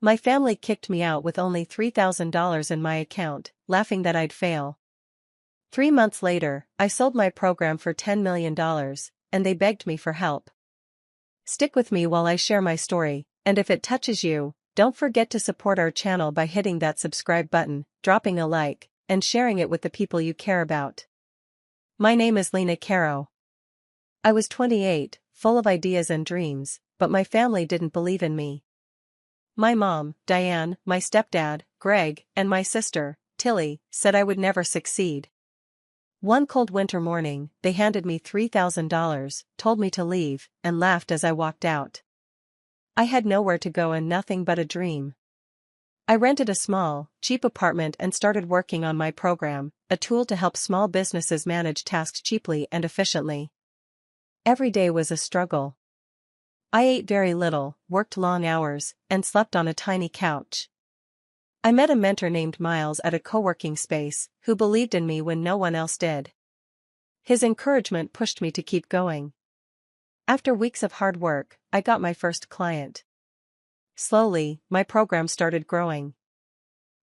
My family kicked me out with only $3,000 in my account, laughing that I'd fail. 3 months later, I sold my program for $10 million, and they begged me for help. Stick with me while I share my story, and if it touches you, don't forget to support our channel by hitting that subscribe button, dropping a like, and sharing it with the people you care about. My name is Lena Caro. I was 28, full of ideas and dreams, but my family didn't believe in me. My mom, Diane, my stepdad, Greg, and my sister, Tilly, said I would never succeed. One cold winter morning, they handed me $3,000, told me to leave, and laughed as I walked out. I had nowhere to go and nothing but a dream. I rented a small, cheap apartment and started working on my program, a tool to help small businesses manage tasks cheaply and efficiently. Every day was a struggle. I ate very little, worked long hours, and slept on a tiny couch. I met a mentor named Miles at a co-working space, who believed in me when no one else did. His encouragement pushed me to keep going. After weeks of hard work, I got my first client. Slowly, my program started growing.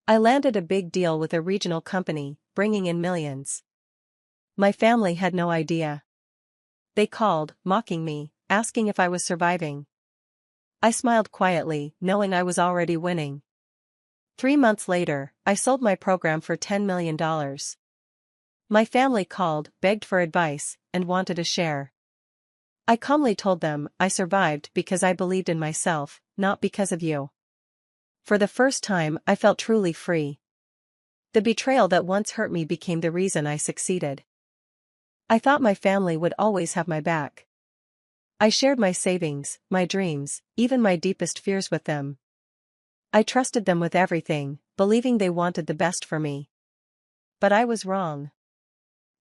I landed a big deal with a regional company, bringing in millions. My family had no idea. They called, mocking me, asking if I was surviving. I smiled quietly, knowing I was already winning. 3 months later, I sold my program for $10 million. My family called, begged for advice, and wanted a share. I calmly told them I survived because I believed in myself, not because of you. For the first time, I felt truly free. The betrayal that once hurt me became the reason I succeeded. I thought my family would always have my back. I shared my savings, my dreams, even my deepest fears with them. I trusted them with everything, believing they wanted the best for me. But I was wrong.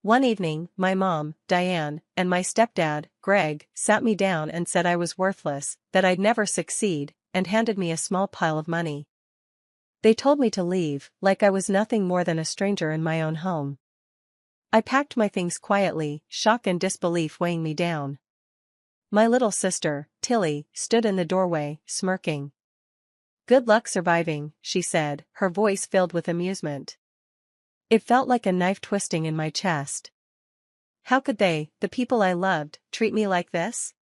One evening, my mom, Diane, and my stepdad, Greg, sat me down and said I was worthless, that I'd never succeed, and handed me a small pile of money. They told me to leave, like I was nothing more than a stranger in my own home. I packed my things quietly, shock and disbelief weighing me down. My little sister, Tilly, stood in the doorway, smirking. "Good luck surviving," she said, her voice filled with amusement. It felt like a knife twisting in my chest. How could they, the people I loved, treat me like this?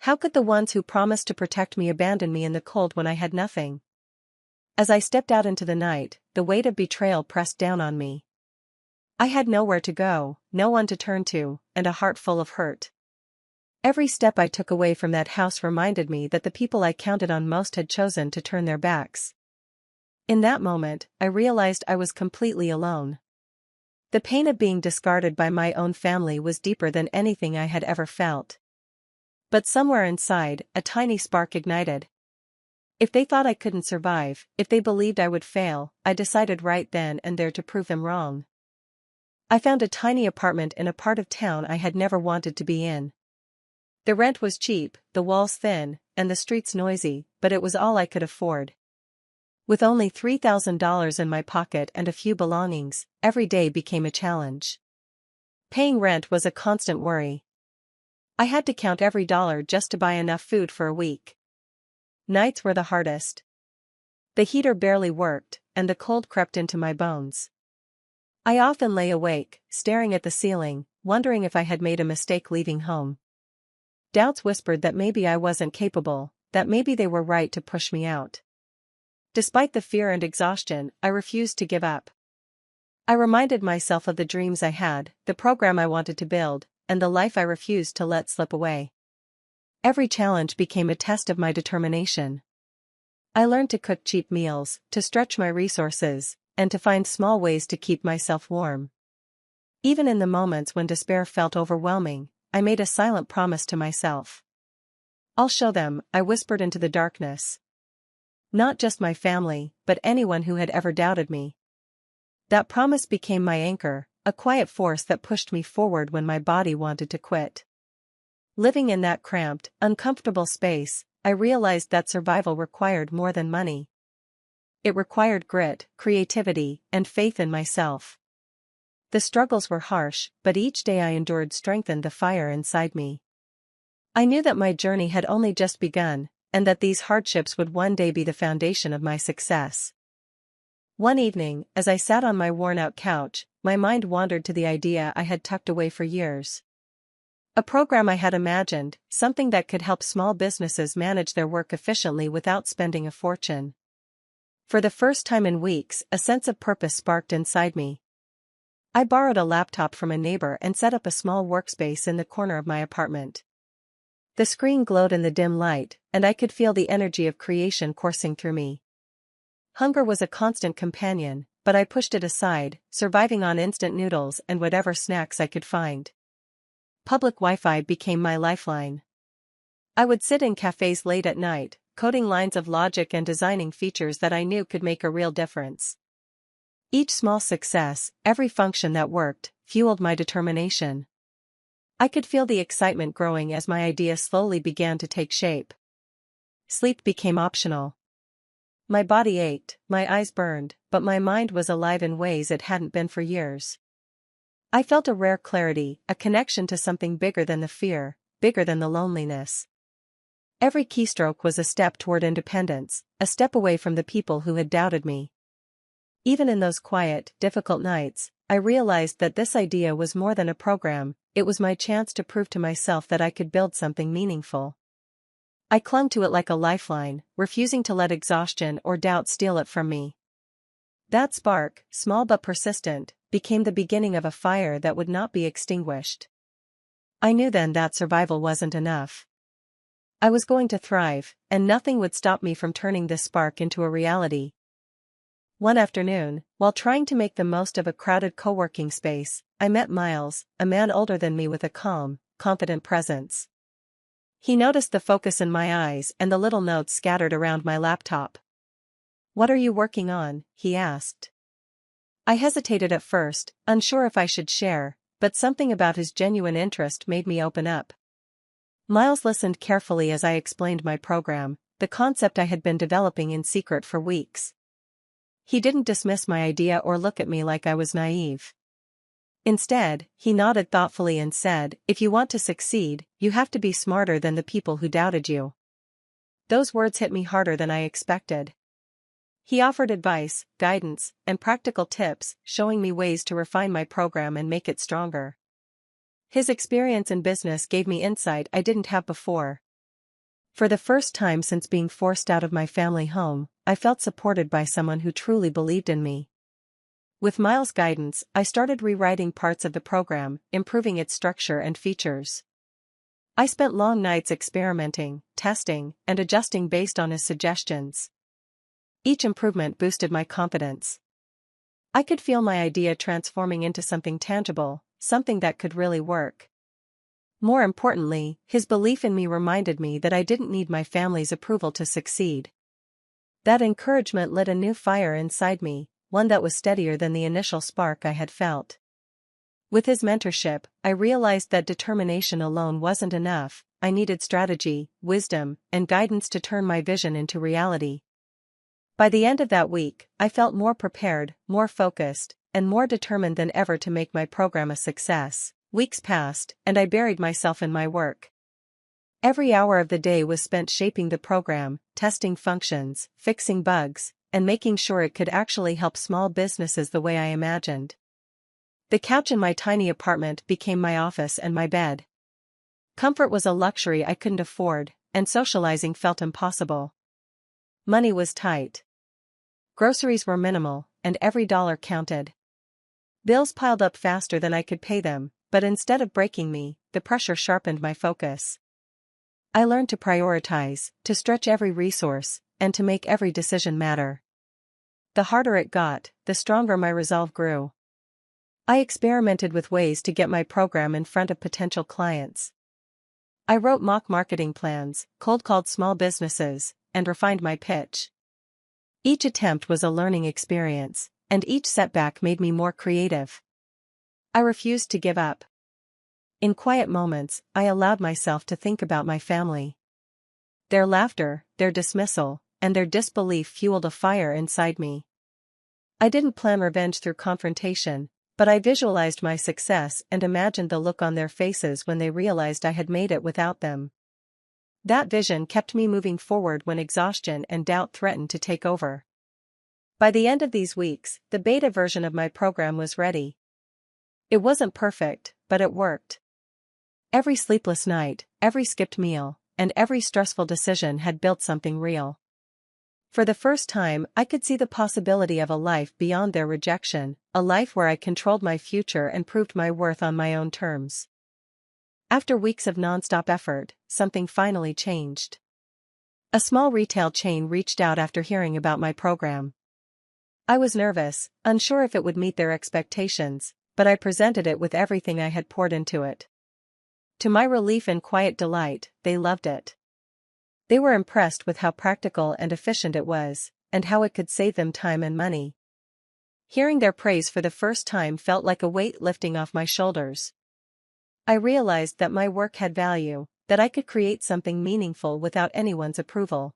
How could the ones who promised to protect me abandon me in the cold when I had nothing? As I stepped out into the night, the weight of betrayal pressed down on me. I had nowhere to go, no one to turn to, and a heart full of hurt. Every step I took away from that house reminded me that the people I counted on most had chosen to turn their backs. In that moment, I realized I was completely alone. The pain of being discarded by my own family was deeper than anything I had ever felt. But somewhere inside, a tiny spark ignited. If they thought I couldn't survive, if they believed I would fail, I decided right then and there to prove them wrong. I found a tiny apartment in a part of town I had never wanted to be in. The rent was cheap, the walls thin, and the streets noisy, but it was all I could afford. With only $3,000 in my pocket and a few belongings, every day became a challenge. Paying rent was a constant worry. I had to count every dollar just to buy enough food for a week. Nights were the hardest. The heater barely worked, and the cold crept into my bones. I often lay awake, staring at the ceiling, wondering if I had made a mistake leaving home. Doubts whispered that maybe I wasn't capable, that maybe they were right to push me out. Despite the fear and exhaustion, I refused to give up. I reminded myself of the dreams I had, the program I wanted to build, and the life I refused to let slip away. Every challenge became a test of my determination. I learned to cook cheap meals, to stretch my resources, and to find small ways to keep myself warm. Even in the moments when despair felt overwhelming, I made a silent promise to myself. "I'll show them," I whispered into the darkness. Not just my family, but anyone who had ever doubted me. That promise became my anchor, a quiet force that pushed me forward when my body wanted to quit. Living in that cramped, uncomfortable space, I realized that survival required more than money. It required grit, creativity, and faith in myself. The struggles were harsh, but each day I endured strengthened the fire inside me. I knew that my journey had only just begun, and that these hardships would one day be the foundation of my success. One evening, as I sat on my worn-out couch, my mind wandered to the idea I had tucked away for years. A program I had imagined, something that could help small businesses manage their work efficiently without spending a fortune. For the first time in weeks, a sense of purpose sparked inside me. I borrowed a laptop from a neighbor and set up a small workspace in the corner of my apartment. The screen glowed in the dim light, and I could feel the energy of creation coursing through me. Hunger was a constant companion, but I pushed it aside, surviving on instant noodles and whatever snacks I could find. Public Wi-Fi became my lifeline. I would sit in cafes late at night, coding lines of logic and designing features that I knew could make a real difference. Each small success, every function that worked, fueled my determination. I could feel the excitement growing as my idea slowly began to take shape. Sleep became optional. My body ached, my eyes burned, but my mind was alive in ways it hadn't been for years. I felt a rare clarity, a connection to something bigger than the fear, bigger than the loneliness. Every keystroke was a step toward independence, a step away from the people who had doubted me. Even in those quiet, difficult nights, I realized that this idea was more than a program, it was my chance to prove to myself that I could build something meaningful. I clung to it like a lifeline, refusing to let exhaustion or doubt steal it from me. That spark, small but persistent, became the beginning of a fire that would not be extinguished. I knew then that survival wasn't enough. I was going to thrive, and nothing would stop me from turning this spark into a reality. One afternoon, while trying to make the most of a crowded co-working space, I met Miles, a man older than me with a calm, confident presence. He noticed the focus in my eyes and the little notes scattered around my laptop. "What are you working on?" he asked. I hesitated at first, unsure if I should share, but something about his genuine interest made me open up. Miles listened carefully as I explained my program, the concept I had been developing in secret for weeks. He didn't dismiss my idea or look at me like I was naive. Instead, he nodded thoughtfully and said, "If you want to succeed, you have to be smarter than the people who doubted you." Those words hit me harder than I expected. He offered advice, guidance, and practical tips, showing me ways to refine my program and make it stronger. His experience in business gave me insight I didn't have before. For the first time since being forced out of my family home, I felt supported by someone who truly believed in me. With Miles' guidance, I started rewriting parts of the program, improving its structure and features. I spent long nights experimenting, testing, and adjusting based on his suggestions. Each improvement boosted my confidence. I could feel my idea transforming into something tangible, something that could really work. More importantly, his belief in me reminded me that I didn't need my family's approval to succeed. That encouragement lit a new fire inside me, one that was steadier than the initial spark I had felt. With his mentorship, I realized that determination alone wasn't enough, I needed strategy, wisdom, and guidance to turn my vision into reality. By the end of that week, I felt more prepared, more focused, and more determined than ever to make my program a success. Weeks passed, and I buried myself in my work. Every hour of the day was spent shaping the program, testing functions, fixing bugs, and making sure it could actually help small businesses the way I imagined. The couch in my tiny apartment became my office and my bed. Comfort was a luxury I couldn't afford, and socializing felt impossible. Money was tight. Groceries were minimal, and every dollar counted. Bills piled up faster than I could pay them, but instead of breaking me, the pressure sharpened my focus. I learned to prioritize, to stretch every resource, and to make every decision matter. The harder it got, the stronger my resolve grew. I experimented with ways to get my program in front of potential clients. I wrote mock marketing plans, cold-called small businesses, and refined my pitch. Each attempt was a learning experience, and each setback made me more creative. I refused to give up. In quiet moments, I allowed myself to think about my family. Their laughter, their dismissal, and their disbelief fueled a fire inside me. I didn't plan revenge through confrontation, but I visualized my success and imagined the look on their faces when they realized I had made it without them. That vision kept me moving forward when exhaustion and doubt threatened to take over. By the end of these weeks, the beta version of my program was ready. It wasn't perfect, but it worked. Every sleepless night, every skipped meal, and every stressful decision had built something real. For the first time, I could see the possibility of a life beyond their rejection, a life where I controlled my future and proved my worth on my own terms. After weeks of nonstop effort, something finally changed. A small retail chain reached out after hearing about my program. I was nervous, unsure if it would meet their expectations, but I presented it with everything I had poured into it. To my relief and quiet delight, they loved it. They were impressed with how practical and efficient it was, and how it could save them time and money. Hearing their praise for the first time felt like a weight lifting off my shoulders. I realized that my work had value, that I could create something meaningful without anyone's approval.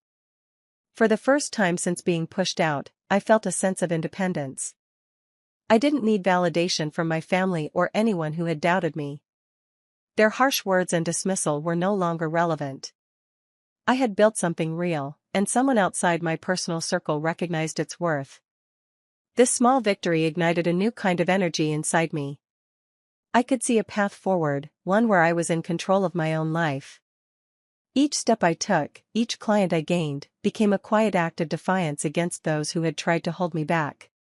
For the first time since being pushed out, I felt a sense of independence. I didn't need validation from my family or anyone who had doubted me. Their harsh words and dismissal were no longer relevant. I had built something real, and someone outside my personal circle recognized its worth. This small victory ignited a new kind of energy inside me. I could see a path forward, one where I was in control of my own life. Each step I took, each client I gained, became a quiet act of defiance against those who had tried to hold me back.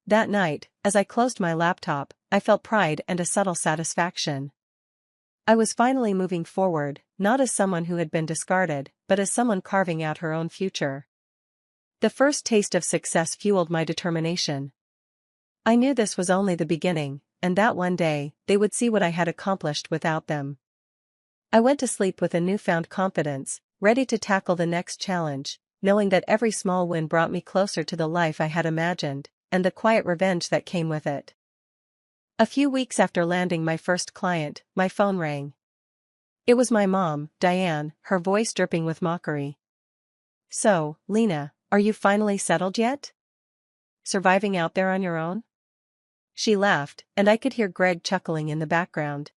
That night, as I closed my laptop, I felt pride and a subtle satisfaction. I was finally moving forward, not as someone who had been discarded, but as someone carving out her own future. The first taste of success fueled my determination. I knew this was only the beginning, and that one day, they would see what I had accomplished without them. I went to sleep with a newfound confidence, ready to tackle the next challenge, knowing that every small win brought me closer to the life I had imagined, and the quiet revenge that came with it. A few weeks after landing my first client, my phone rang. It was my mom, Diane, her voice dripping with mockery. "So, Lena, are you finally settled yet? Surviving out there on your own?" She laughed, and I could hear Greg chuckling in the background.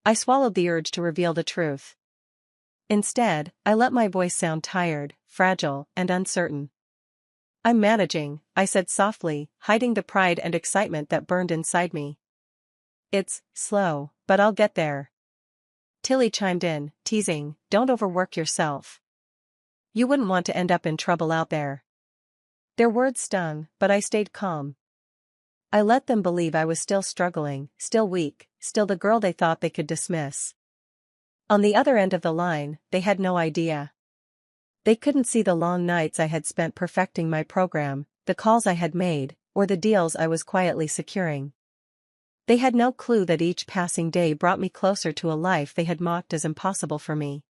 I swallowed the urge to reveal the truth. Instead, I let my voice sound tired, fragile, and uncertain. "I'm managing," I said softly, hiding the pride and excitement that burned inside me. "It's slow, but I'll get there." Tilly chimed in, teasing, "Don't overwork yourself. You wouldn't want to end up in trouble out there." Their words stung, but I stayed calm. I let them believe I was still struggling, still weak, still the girl they thought they could dismiss. On the other end of the line, they had no idea. They couldn't see the long nights I had spent perfecting my program, the calls I had made, or the deals I was quietly securing. They had no clue that each passing day brought me closer to a life they had mocked as impossible for me.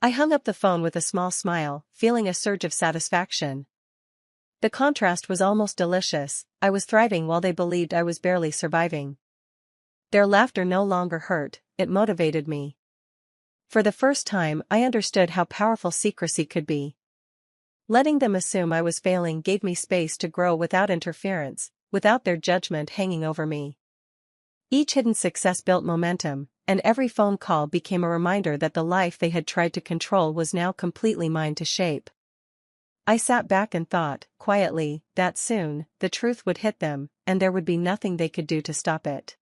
I hung up the phone with a small smile, feeling a surge of satisfaction. The contrast was almost delicious. I was thriving while they believed I was barely surviving. Their laughter no longer hurt, it motivated me. For the first time, I understood how powerful secrecy could be. Letting them assume I was failing gave me space to grow without interference, without their judgment hanging over me. Each hidden success built momentum, and every phone call became a reminder that the life they had tried to control was now completely mine to shape. I sat back and thought, quietly, that soon, the truth would hit them, and there would be nothing they could do to stop it.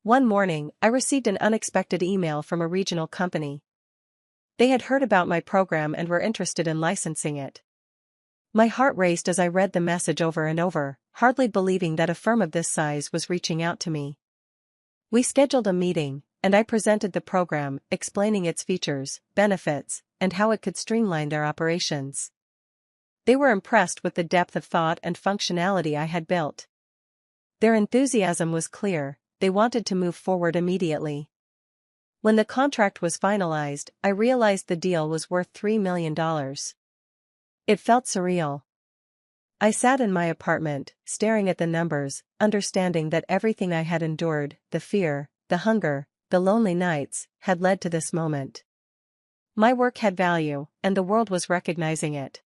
One morning, I received an unexpected email from a regional company. They had heard about my program and were interested in licensing it. My heart raced as I read the message over and over, hardly believing that a firm of this size was reaching out to me. We scheduled a meeting, and I presented the program, explaining its features, benefits, and how it could streamline their operations. They were impressed with the depth of thought and functionality I had built. Their enthusiasm was clear. They wanted to move forward immediately. When the contract was finalized, I realized the deal was worth $3 million. It felt surreal. I sat in my apartment, staring at the numbers, understanding that everything I had endured, the fear, the hunger, the lonely nights, had led to this moment. My work had value, and the world was recognizing it.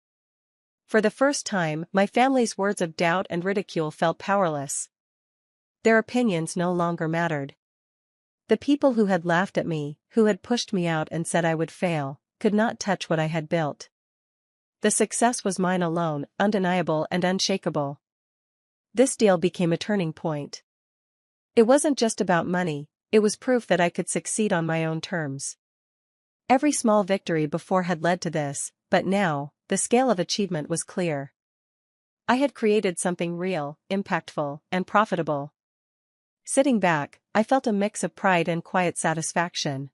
For the first time, my family's words of doubt and ridicule felt powerless. Their opinions no longer mattered. The people who had laughed at me, who had pushed me out and said I would fail, could not touch what I had built. The success was mine alone, undeniable and unshakable. This deal became a turning point. It wasn't just about money, it was proof that I could succeed on my own terms. Every small victory before had led to this, but now, the scale of achievement was clear. I had created something real, impactful, and profitable. Sitting back, I felt a mix of pride and quiet satisfaction.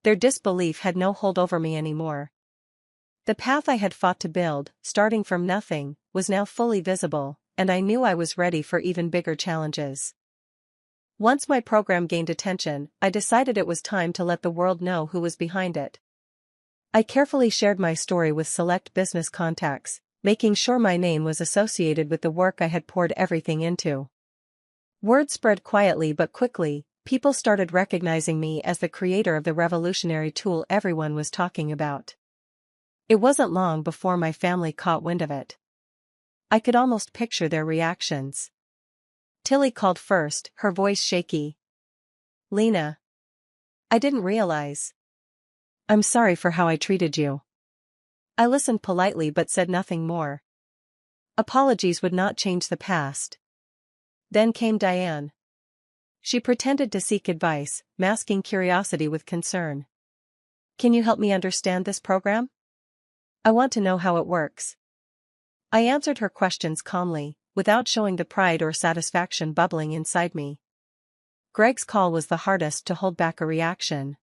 Their disbelief had no hold over me anymore. The path I had fought to build, starting from nothing, was now fully visible, and I knew I was ready for even bigger challenges. Once my program gained attention, I decided it was time to let the world know who was behind it. I carefully shared my story with select business contacts, making sure my name was associated with the work I had poured everything into. Word spread quietly but quickly, people started recognizing me as the creator of the revolutionary tool everyone was talking about. It wasn't long before my family caught wind of it. I could almost picture their reactions. Tilly called first, her voice shaky. "Lena. I didn't realize. I'm sorry for how I treated you." I listened politely but said nothing more. Apologies would not change the past. Then came Diane. She pretended to seek advice, masking curiosity with concern. "Can you help me understand this program? I want to know how it works." I answered her questions calmly, without showing the pride or satisfaction bubbling inside me. Greg's call was the hardest to hold back a reaction.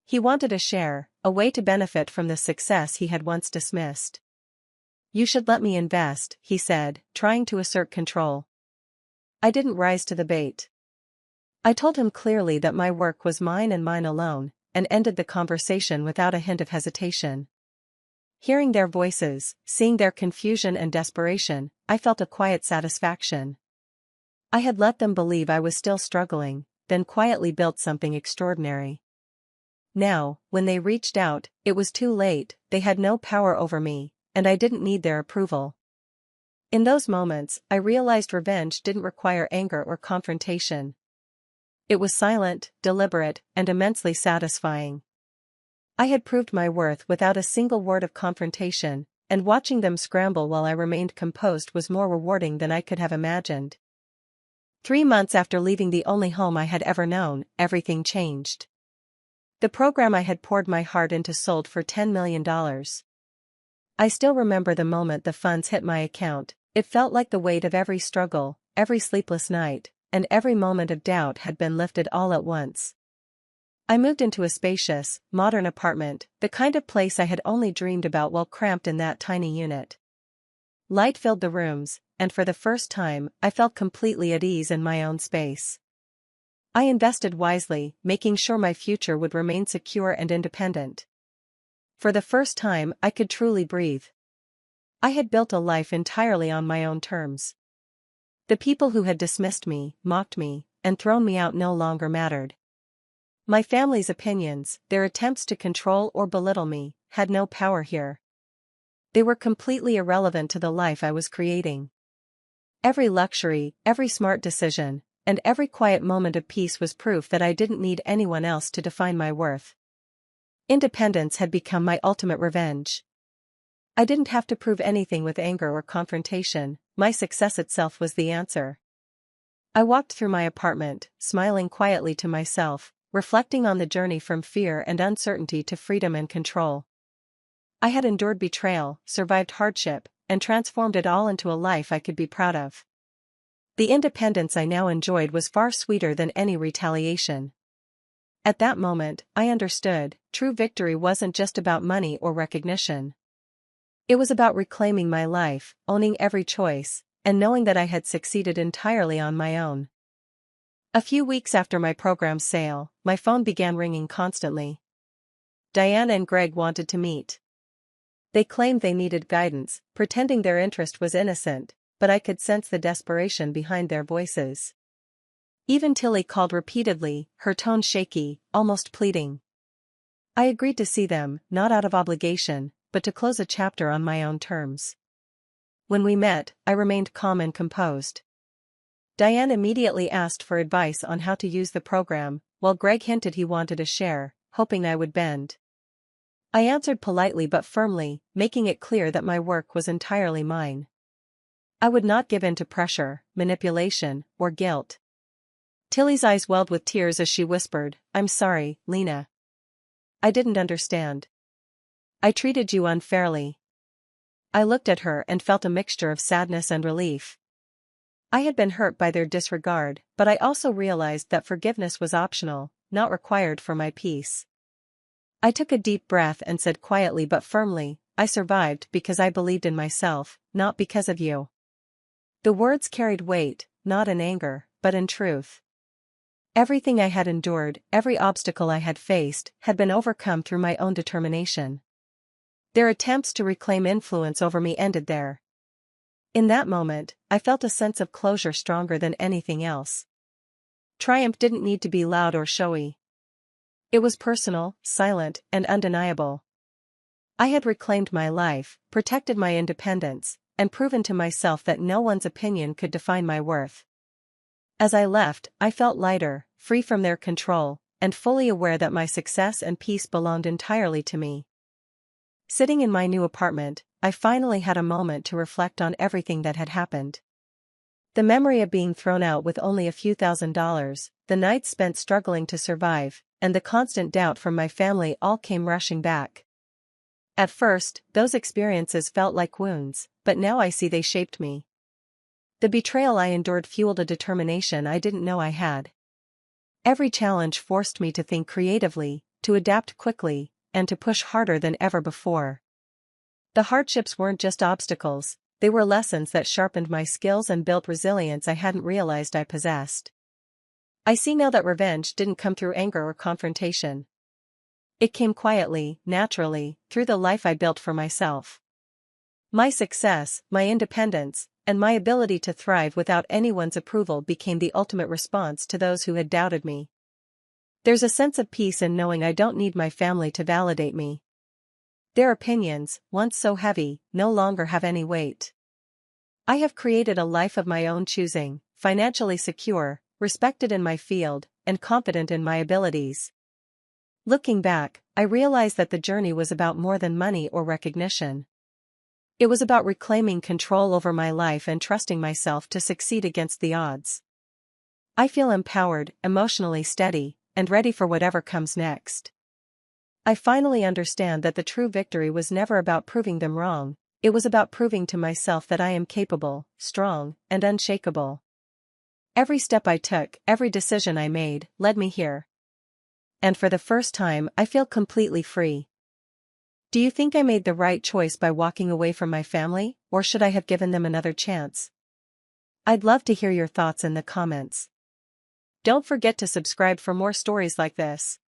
He wanted a share, a way to benefit from the success he had once dismissed. "You should let me invest," he said, trying to assert control. I didn't rise to the bait. I told him clearly that my work was mine and mine alone, and ended the conversation without a hint of hesitation. Hearing their voices, seeing their confusion and desperation, I felt a quiet satisfaction. I had let them believe I was still struggling, then quietly built something extraordinary. Now, when they reached out, it was too late, they had no power over me, and I didn't need their approval. In those moments, I realized revenge didn't require anger or confrontation. It was silent, deliberate, and immensely satisfying. I had proved my worth without a single word of confrontation, and watching them scramble while I remained composed was more rewarding than I could have imagined. 3 months after leaving the only home I had ever known, everything changed. The program I had poured my heart into sold for $10 million. I still remember the moment the funds hit my account. It felt like the weight of every struggle, every sleepless night, and every moment of doubt had been lifted all at once. I moved into a spacious, modern apartment, the kind of place I had only dreamed about while cramped in that tiny unit. Light filled the rooms, and for the first time, I felt completely at ease in my own space. I invested wisely, making sure my future would remain secure and independent. For the first time, I could truly breathe. I had built a life entirely on my own terms. The people who had dismissed me, mocked me, and thrown me out no longer mattered. My family's opinions, their attempts to control or belittle me, had no power here. They were completely irrelevant to the life I was creating. Every luxury, every smart decision, and every quiet moment of peace was proof that I didn't need anyone else to define my worth. Independence had become my ultimate revenge. I didn't have to prove anything with anger or confrontation, my success itself was the answer. I walked through my apartment, smiling quietly to myself, reflecting on the journey from fear and uncertainty to freedom and control. I had endured betrayal, survived hardship, and transformed it all into a life I could be proud of. The independence I now enjoyed was far sweeter than any retaliation. At that moment, I understood, true victory wasn't just about money or recognition. It was about reclaiming my life, owning every choice, and knowing that I had succeeded entirely on my own. A few weeks after my program's sale, my phone began ringing constantly. Diane and Greg wanted to meet. They claimed they needed guidance, pretending their interest was innocent, but I could sense the desperation behind their voices. Even Tilly called repeatedly, her tone shaky, almost pleading. I agreed to see them, not out of obligation, but to close a chapter on my own terms. When we met, I remained calm and composed. Diane immediately asked for advice on how to use the program, while Greg hinted he wanted a share, hoping I would bend. I answered politely but firmly, making it clear that my work was entirely mine. I would not give in to pressure, manipulation, or guilt. Tilly's eyes welled with tears as she whispered, "I'm sorry, Lena. I didn't understand. I treated you unfairly." I looked at her and felt a mixture of sadness and relief. I had been hurt by their disregard, but I also realized that forgiveness was optional, not required for my peace. I took a deep breath and said quietly but firmly, "I survived because I believed in myself, not because of you." The words carried weight, not in anger, but in truth. Everything I had endured, every obstacle I had faced, had been overcome through my own determination. Their attempts to reclaim influence over me ended there. In that moment, I felt a sense of closure stronger than anything else. Triumph didn't need to be loud or showy. It was personal, silent, and undeniable. I had reclaimed my life, protected my independence, and proven to myself that no one's opinion could define my worth. As I left, I felt lighter, free from their control, and fully aware that my success and peace belonged entirely to me. Sitting in my new apartment, I finally had a moment to reflect on everything that had happened. The memory of being thrown out with only a few $1,000s, the nights spent struggling to survive, and the constant doubt from my family all came rushing back. At first, those experiences felt like wounds, but now I see they shaped me. The betrayal I endured fueled a determination I didn't know I had. Every challenge forced me to think creatively, to adapt quickly, and to push harder than ever before. The hardships weren't just obstacles, they were lessons that sharpened my skills and built resilience I hadn't realized I possessed. I see now that revenge didn't come through anger or confrontation. It came quietly, naturally, through the life I built for myself. My success, my independence, and my ability to thrive without anyone's approval became the ultimate response to those who had doubted me. There's a sense of peace in knowing I don't need my family to validate me. Their opinions, once so heavy, no longer have any weight. I have created a life of my own choosing, financially secure, respected in my field, and confident in my abilities. Looking back, I realize that the journey was about more than money or recognition. It was about reclaiming control over my life and trusting myself to succeed against the odds. I feel empowered, emotionally steady, and ready for whatever comes next. I finally understand that the true victory was never about proving them wrong, it was about proving to myself that I am capable, strong, and unshakable. Every step I took, every decision I made, led me here. And for the first time, I feel completely free. Do you think I made the right choice by walking away from my family, or should I have given them another chance? I'd love to hear your thoughts in the comments. Don't forget to subscribe for more stories like this.